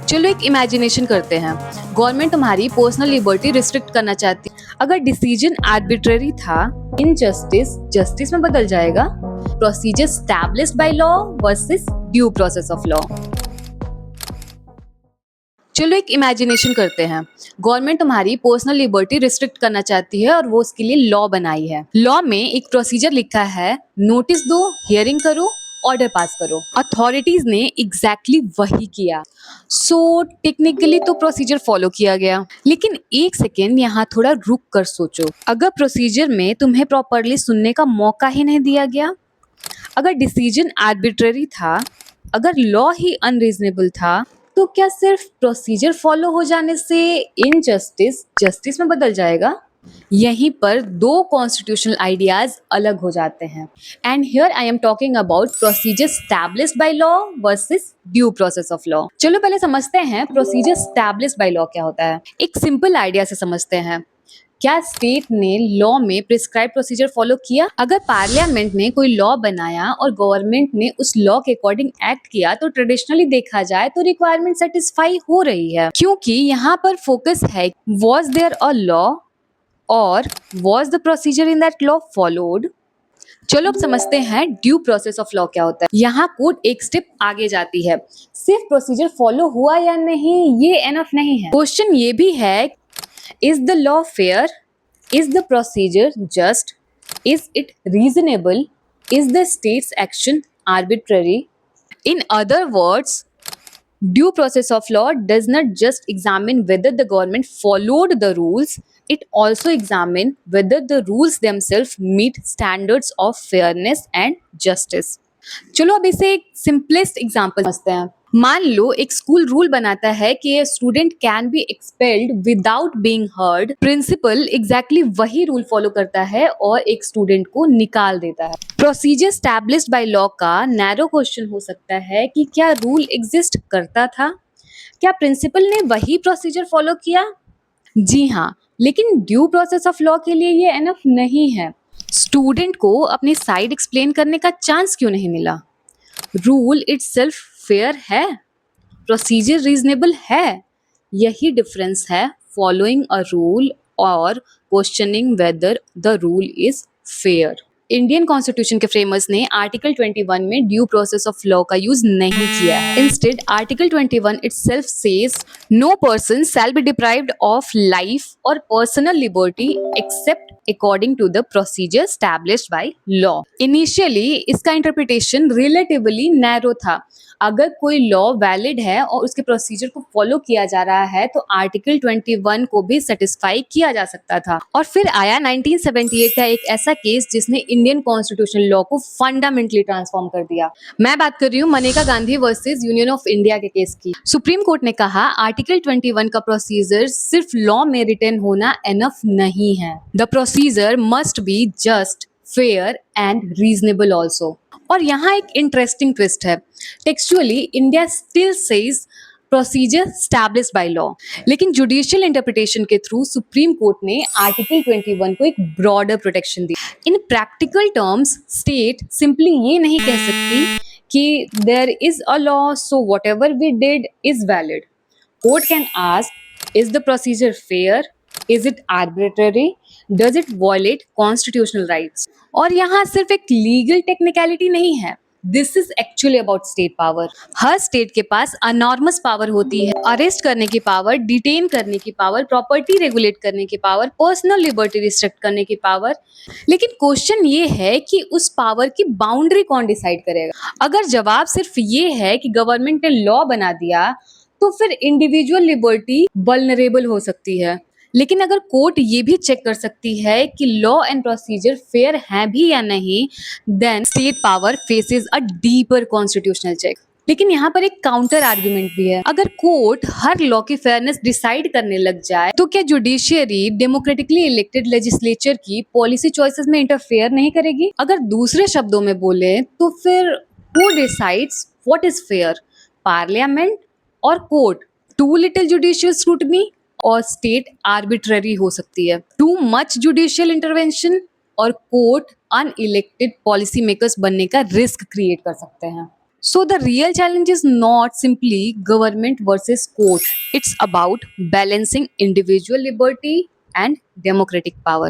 चलो एक इमेजिनेशन करते हैं। गवर्नमेंट तुम्हारी पर्सनल लिबर्टी रिस्ट्रिक्ट करना चाहती है। अगर डिसीजन आर्बिट्ररी था, इनजस्टिस जस्टिस में बदल जाएगा। Procedure established by law versus due process of law. चलो एक इमेजिनेशन करते हैं। गवर्नमेंट तुम्हारी पर्सनल लिबर्टी रिस्ट्रिक्ट करना चाहती है और वो उसके लिए लॉ बनाई है। लॉ में एक प्रोसीजर लिखा है, नोटिस दो, हियरिंग करो, ऑर्डर पास करो। अथॉरिटीज ने एग्जैक्टली वही किया। सो टेक्निकली तो प्रोसीजर फॉलो किया गया, लेकिन एक सेकेंड यहाँ थोड़ा रुक कर सोचो। अगर प्रोसीजर में तुम्हें प्रॉपरली सुनने का मौका ही नहीं दिया गया, अगर डिसीजन आर्बिट्ररी था, अगर लॉ ही अनरीजनेबल था, तो क्या सिर्फ प्रोसीजर फॉलो हो जाने से इनजस्टिस जस्टिस में बदल जाएगा? यहीं पर दो कॉन्स्टिट्यूशनल आइडियाज अलग हो जाते हैं। And here I am talking about procedure established by law versus due process of law. चलो पहले समझते हैं प्रोसीजर एस्टैब्लिश्ड बाय लॉ क्या होता है। एक सिंपल आइडिया से समझते हैं। क्या स्टेट ने लॉ में प्रिस्क्राइब प्रोसीजर फॉलो किया? अगर पार्लियामेंट ने कोई लॉ बनाया और गवर्नमेंट ने उस लॉ के अकॉर्डिंग एक्ट किया, तो ट्रेडिशनली देखा जाए तो रिक्वायरमेंट सेटिस्फाई हो रही है, क्योंकि यहाँ पर फोकस है, वॉज देयर अ लॉ और was the procedure in that law followed? चलो अब समझते हैं ड्यू प्रोसेस ऑफ लॉ क्या होता है। यहाँ कोर्ट एक स्टेप आगे जाती है। सिर्फ प्रोसीजर फॉलो हुआ या नहीं ये एनफ नहीं है। क्वेश्चन ये भी है, is the law fair? Is the procedure just? Is it reasonable? Is the state's action arbitrary? In other words, due process of law does not just examine whether the government followed the rules, it also examines whether the rules themselves meet standards of fairness and justice. चलो अब इसे एक simplest example समझते हैं। मान लो एक school rule बनाता है कि student can be expelled without being heard. Principal exactly वही रूल फॉलो करता है और एक स्टूडेंट को निकाल देता है। प्रोसीजर एस्टैब्लिश्ड बाय लॉ का नैरो क्वेश्चन हो सकता है कि क्या रूल एग्जिस्ट करता था? क्या प्रिंसिपल ने वही प्रोसीजर फॉलो किया? जी हाँ, लेकिन ड्यू प्रोसेस ऑफ लॉ के लिए ये एनफ नहीं है। स्टूडेंट को अपनी साइड एक्सप्लेन करने का चांस क्यों नहीं मिला? रूल इटसेल्फ फेयर है, प्रोसीजर रीजनेबल है। यही डिफरेंस है फॉलोइंग अ रूल और questioning whether the rule is fair. Indian constitution के फ्रेमर्स ने आर्टिकल 21 में ड्यू प्रोसेस ऑफ लॉ का यूज नहीं किया है। Instead article 21 itself says no person shall be deprived of life और personal liberty except according to the procedure established by law. Initially इसका interpretation relatively narrow था। अगर कोई लॉ वैलिड है और उसके प्रोसीजर को फॉलो किया जा रहा है तो आर्टिकल 21 को भी सेटिस्फाई किया जा सकता था। और फिर आया 1978 का एक ऐसा केस जिसने इंडियन कॉन्स्टिट्यूशनल लॉ को फंडामेंटली ट्रांसफॉर्म कर दिया। मैं बात कर रही हूँ Maneka Gandhi versus union of India के केस की। सुप्रीम कोर्ट ने कहा आर्टिकल 21 का प्रोसीजर सिर्फ लॉ में रिटन होना एनफ नहीं है। The procedure must be just, fair and reasonable also. और यहाँ एक इंटरेस्टिंग ट्विस्ट है। Textually India still says procedure established by law, लेकिन जुडिशियल इंटरप्रिटेशन के थ्रू सुप्रीम कोर्ट ने आर्टिकल 21 को एक ब्रॉडर प्रोटेक्शन दी। इन प्रैक्टिकल टर्म्स स्टेट सिंपली ये नहीं कह सकती कि there is a law so whatever we did is valid. Court can ask, is the procedure fair? Is it arbitrary? Does it violate constitutional rights? और यहाँ सिर्फ एक legal technicality नहीं है, this is actually about state power. Her state के पास अनॉर्मस power होती है, arrest करने की पावर, डिटेन करने की पावर, प्रॉपर्टी रेगुलेट करने की पावर, पर्सनल लिबर्टी रिस्ट्रिक्ट करने की पावर। लेकिन क्वेश्चन ये है कि उस पावर की बाउंड्री कौन डिसाइड करेगा? अगर जवाब सिर्फ ये है कि गवर्नमेंट ने लॉ बना दिया तो फिर इंडिविजुअल लिबर्टी वल्नरेबल हो सकती है। लेकिन अगर कोर्ट ये भी चेक कर सकती है कि लॉ एंड प्रोसीजर फेयर हैं भी या नहीं, then state power faces a deeper constitutional check. लेकिन यहाँ पर एक काउंटर आर्ग्यूमेंट भी है। अगर कोर्ट हर लॉ की फेयरनेस डिसाइड करने लग जाए तो क्या जुडिशियरी डेमोक्रेटिकली इलेक्टेड लेजिस्लेचर की पॉलिसी चॉइसेस में इंटरफेयर नहीं करेगी? अगर दूसरे शब्दों में बोले तो फिर who decides what is fair, parliament और court? Too little judicial scrutiny और स्टेट आर्बिट्ररी हो सकती है। टू मच जुडिशियल इंटरवेंशन और कोर्ट अनइलेक्टेड पॉलिसी मेकर्स बनने का रिस्क क्रिएट कर सकते हैं। So the real challenge is not simply government versus court. It's about balancing individual liberty and democratic power.